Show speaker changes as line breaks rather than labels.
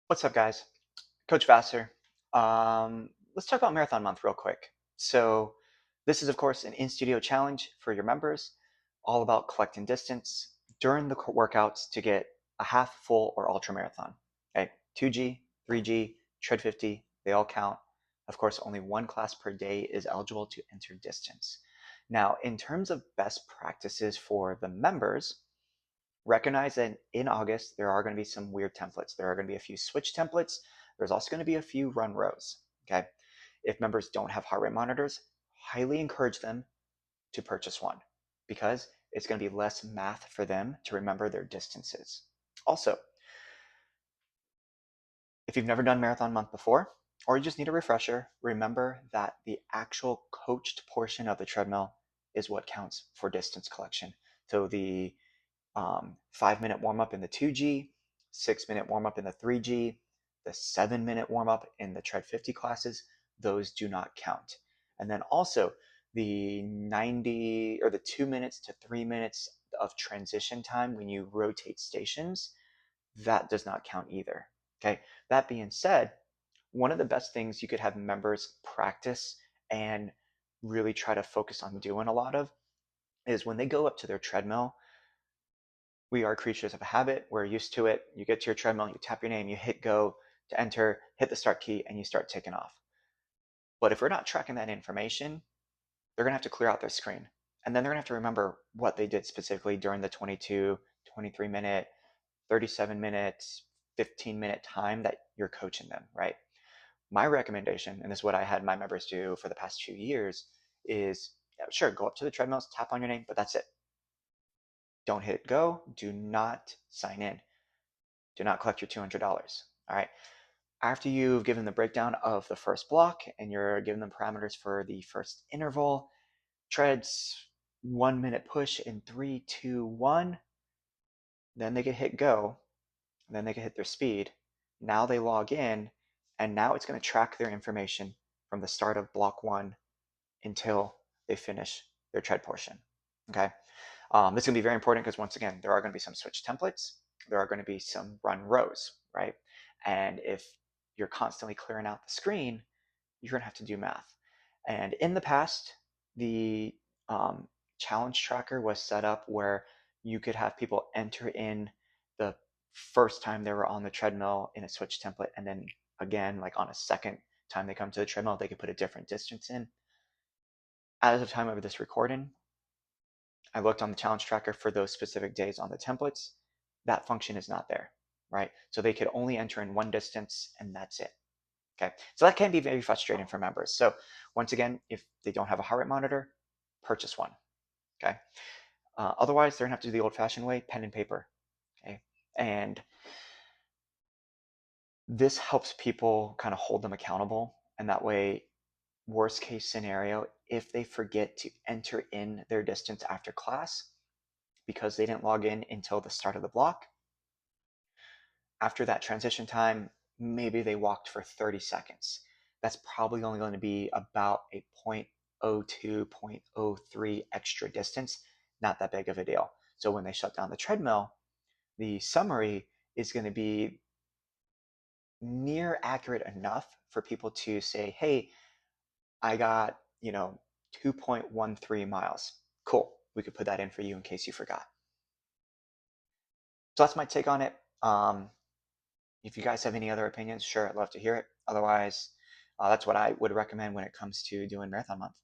What's up, guys? Coach Vassar. Let's talk about Marathon Month real quick. So, this is, of course, an in-studio challenge for your members, all about collecting distance during the workouts to get a half, full, or ultra marathon. Okay, 2G, 3G, tread 50, they all count. Of course, only one class per day is eligible to enter distance. Now, in terms of best practices for the members, recognize that in August, there are going to be some weird templates. There are going to be a few switch templates. There's also going to be a few run rows. Okay. If members don't have heart rate monitors, highly encourage them to purchase one because it's going to be less math for them to remember their distances. Also, if you've never done Marathon Month before, or you just need a refresher, remember that the actual coached portion of the treadmill is what counts for distance collection. So the 5-minute warm up in the 2G, 6-minute warm up in the 3G, the 7-minute warm up in the tread 50 classes, those do not count. And then also the 90 or the 2 minutes to 3 minutes of transition time when you rotate stations, that does not count either. Okay. That being said, one of the best things you could have members practice and really try to focus on doing a lot of is when they go up to their treadmill. We are creatures of habit. We're used to it. You get to your treadmill, you tap your name, you hit go to enter, hit the start key, and you start taking off. But if we're not tracking that information, they're going to have to clear out their screen. And then they're going to have to remember what they did specifically during the 22, 23 minute, 37 minutes, 15-minute time that you're coaching them, right? My recommendation, and this is what I had my members do for the past few years, is sure, go up to the treadmills, tap on your name, but that's it. Don't hit go. Do not sign in. Do not collect your $200. All right. After you've given the breakdown of the first block and you're giving them parameters for the first interval, treads 1 minute push in 3, 2, 1. Then they can hit go. Then they can hit their speed. Now they log in, and now it's going to track their information from the start of block 1 until they finish their tread portion. Okay. This is going to be very important because once again, there are going to be some switch templates. There are going to be some run rows, right? And if you're constantly clearing out the screen, you're going to have to do math. And in the past, the challenge tracker was set up where you could have people enter in the first time they were on the treadmill in a switch template, and then again, like on a second time they come to the treadmill, they could put a different distance in. As of time of this recording, I looked on the challenge tracker for those specific days on the templates. That function is not there, right? So they could only enter in one distance and that's it. Okay, so that can be very frustrating for members. So once again, if they don't have a heart rate monitor, purchase one. Okay, otherwise they're gonna have to do the old-fashioned way, pen and paper. Okay, and this helps people kind of hold them accountable, and that way, worst case scenario, if they forget to enter in their distance after class because they didn't log in until the start of the block, after that transition time, maybe they walked for 30 seconds. That's probably only going to be about a 0.02, 0.03 extra distance, not that big of a deal. So when they shut down the treadmill, the summary is going to be near accurate enough for people to say, hey, I got, 2.13 miles. Cool. We could put that in for you in case you forgot. So that's my take on it. If you guys have any other opinions, sure, I'd love to hear it. Otherwise, that's what I would recommend when it comes to doing Marathon Month.